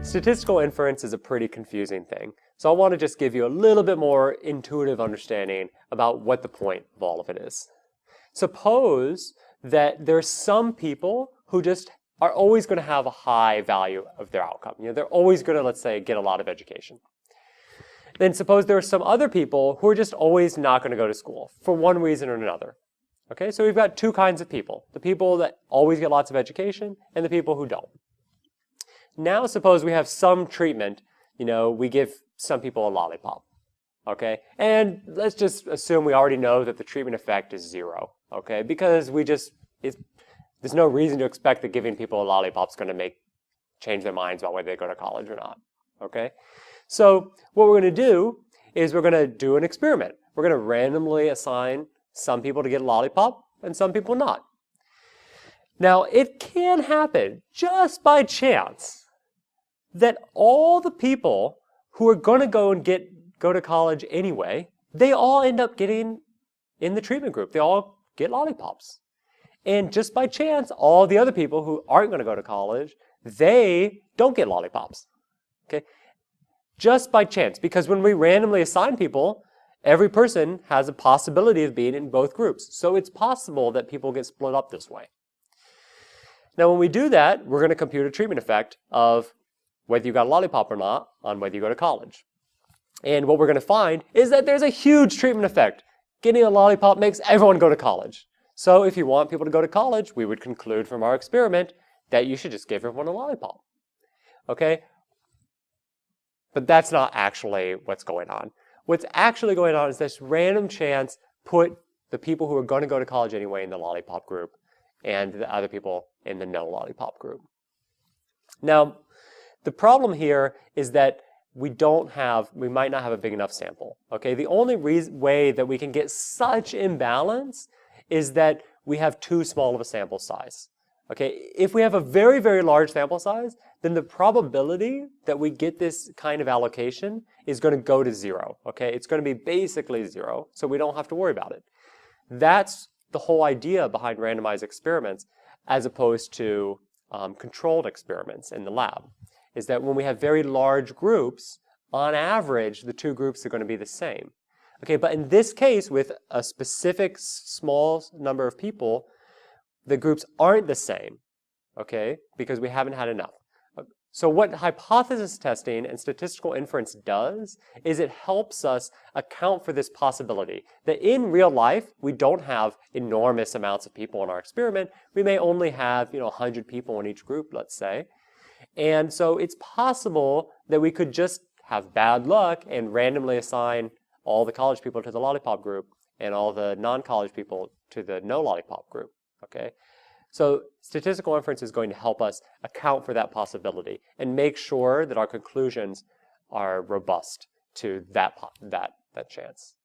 Statistical inference is a pretty confusing thing, so I want to just give you a little bit more intuitive understanding about what the point of all of it is. Suppose that there's some people who just are always going to have a high value of their outcome. You know, they're always going to, let's say, get a lot of education. Then suppose there are some other people who are just always not going to go to school for one reason or another. Okay, so we've got two kinds of people: the people that always get lots of education and the people who don't. Now suppose we have some treatment, you know, we give some people a lollipop, okay? And let's just assume we already know that the treatment effect is 0, okay? Because there's no reason to expect that giving people a lollipop is going to change their minds about whether they go to college or not, okay? So what we're going to do is we're going to do an experiment. We're going to randomly assign some people to get a lollipop and some people not. Now, it can happen just by chance that all the people who are going to go to college anyway, they all end up getting in the treatment group. They all get lollipops. And just by chance, all the other people who aren't going to go to college, they don't get lollipops. Okay? Just by chance, because when we randomly assign people, every person has a possibility of being in both groups. So it's possible that people get split up this way. Now, when we do that, we're going to compute a treatment effect of whether you got a lollipop or not on whether you go to college. And what we're going to find is that there's a huge treatment effect. Getting a lollipop makes everyone go to college. So if you want people to go to college, we would conclude from our experiment that you should just give everyone a lollipop. Okay? But that's not actually what's going on. What's actually going on is this random chance put the people who are going to go to college anyway in the lollipop group and the other people in the no lollipop group. Now, the problem here is that we might not have a big enough sample. Okay, the only way that we can get such imbalance is that we have too small of a sample size. Okay, if we have a very, very large sample size, then the probability that we get this kind of allocation is going to go to 0. Okay, it's going to be basically 0, so we don't have to worry about it. That's the whole idea behind randomized experiments as opposed to controlled experiments in the lab. Is that when we have very large groups, on average, the two groups are going to be the same. Okay, but in this case, with a specific small number of people, the groups aren't the same, okay, because we haven't had enough. So what hypothesis testing and statistical inference does is it helps us account for this possibility that in real life, we don't have enormous amounts of people in our experiment. We may only have, 100 people in each group, let's say. And so it's possible that we could just have bad luck and randomly assign all the college people to the lollipop group and all the non-college people to the no lollipop group, okay? So statistical inference is going to help us account for that possibility and make sure that our conclusions are robust to that chance.